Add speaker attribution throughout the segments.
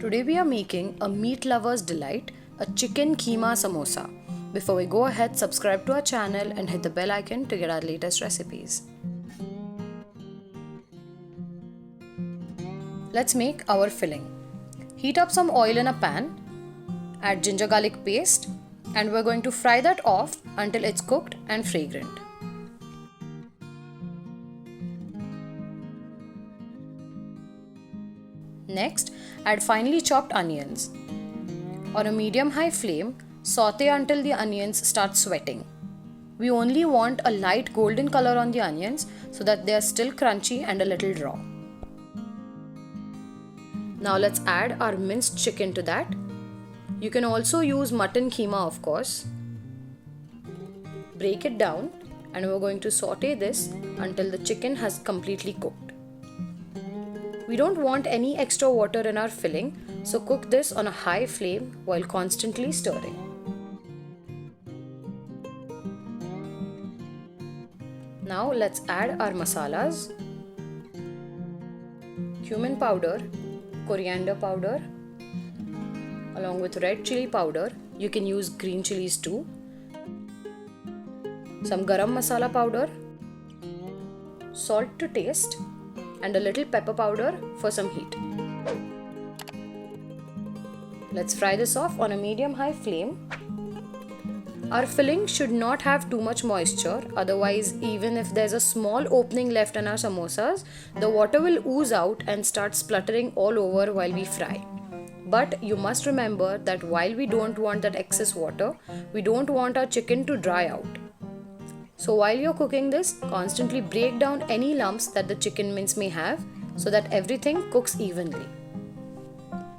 Speaker 1: Today we are making a meat lover's delight, a chicken keema samosa. Before we go ahead, subscribe to our channel and hit the bell icon to get our latest recipes. Let's make our filling. Heat up some oil in a pan, add ginger garlic paste, and we're going to fry that off until it's cooked and fragrant. Next, add finely chopped onions. On a medium-high flame, saute until the onions start sweating. We only want a light golden color on the onions so that they are still crunchy and a little raw. Now let's add our minced chicken to that. You can also use mutton keema, of course. Break it down and we're going to saute this until the chicken has completely cooked. We don't want any extra water in our filling, so cook this on a high flame while constantly stirring. Now let's add our masalas. Cumin powder, coriander powder, along with red chili powder. You can use green chilies too. Some garam masala powder, salt to taste, and a little pepper powder for some heat. Let's fry this off on a medium-high flame. Our filling should not have too much moisture, otherwise even if there's a small opening left in our samosas, the water will ooze out and start spluttering all over while we fry. But you must remember that while we don't want that excess water, we don't want our chicken to dry out. So while you're cooking this, constantly break down any lumps that the chicken mince may have so that everything cooks evenly.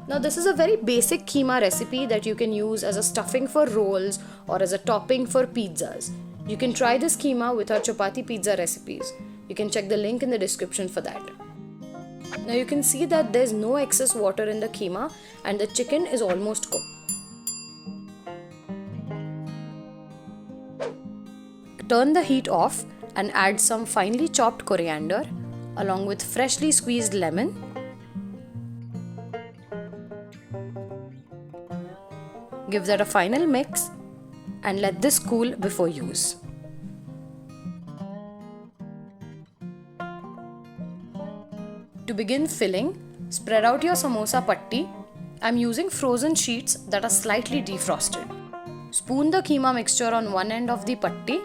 Speaker 1: Now this is a very basic keema recipe that you can use as a stuffing for rolls or as a topping for pizzas. You can try this keema with our chapati pizza recipes. You can check the link in the description for that. Now you can see that there's no excess water in the keema and the chicken is almost cooked. Turn the heat off and add some finely chopped coriander along with freshly squeezed lemon. Give that a final mix and let this cool before use. To begin filling, spread out your samosa patti. I'm using frozen sheets that are slightly defrosted. Spoon the keema mixture on one end of the patti.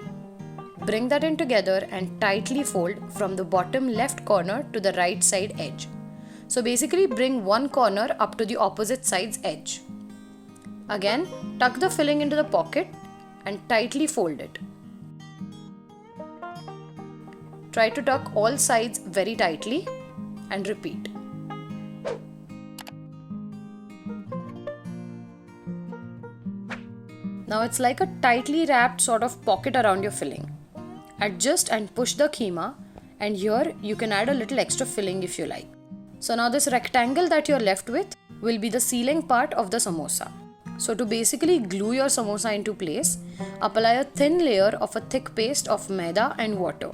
Speaker 1: Bring that in together and tightly fold from the bottom left corner to the right side edge. So basically bring one corner up to the opposite side's edge. Again, tuck the filling into the pocket and tightly fold it. Try to tuck all sides very tightly and repeat. Now it's like a tightly wrapped sort of pocket around your filling. Adjust and push the keema, and here you can add a little extra filling if you like. So now this rectangle that you're left with will be the sealing part of the samosa. So to basically glue your samosa into place, apply a thin layer of a thick paste of maida and water.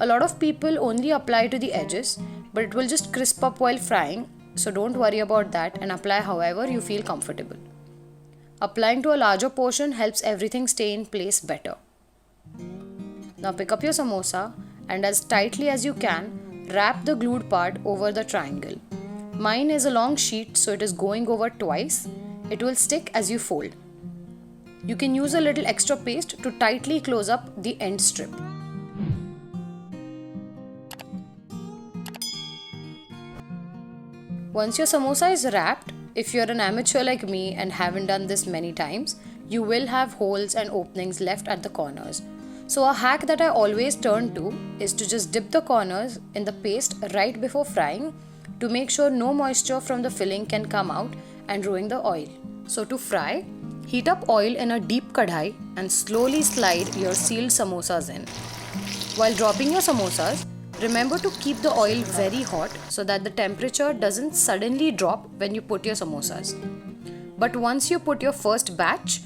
Speaker 1: A lot of people only apply to the edges, but it will just crisp up while frying, so don't worry about that and apply however you feel comfortable. Applying to a larger portion helps everything stay in place better. Now pick up your samosa and as tightly as you can, wrap the glued part over the triangle. Mine is a long sheet, so it is going over twice. It will stick as you fold. You can use a little extra paste to tightly close up the end strip. Once your samosa is wrapped, if you're an amateur like me and haven't done this many times, you will have holes and openings left at the corners. So a hack that I always turn to is to just dip the corners in the paste right before frying to make sure no moisture from the filling can come out and ruin the oil. So to fry, heat up oil in a deep kadhai and slowly slide your sealed samosas in. While dropping your samosas, remember to keep the oil very hot so that the temperature doesn't suddenly drop when you put your samosas. But once you put your first batch,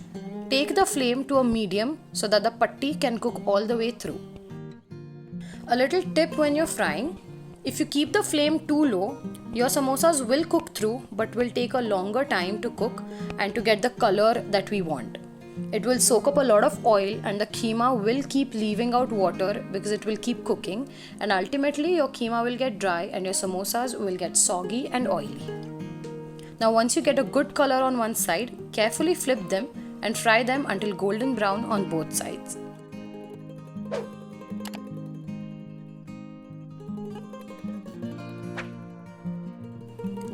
Speaker 1: take the flame to a medium so that the patti can cook all the way through. A little tip when you're frying, If you keep the flame too low, your samosas will cook through but will take a longer time to cook and to get the color that we want. It will soak up a lot of oil and the keema will keep leaving out water because it will keep cooking, and ultimately your keema will get dry and your samosas will get soggy and oily. Now once you get a good color on one side, carefully flip them and fry them until golden brown on both sides.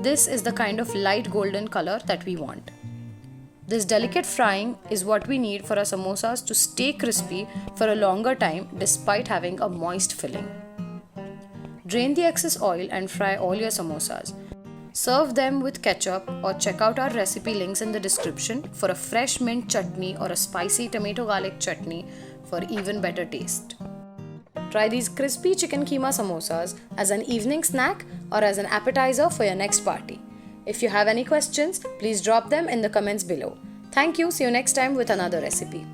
Speaker 1: This is the kind of light golden color that we want. This delicate frying is what we need for our samosas to stay crispy for a longer time despite having a moist filling. Drain the excess oil and fry all your samosas. Serve them with ketchup or check out our recipe links in the description for a fresh mint chutney or a spicy tomato garlic chutney for even better taste. Try these crispy chicken keema samosas as an evening snack or as an appetizer for your next party. If you have any questions, please drop them in the comments below. Thank you. See you next time with another recipe.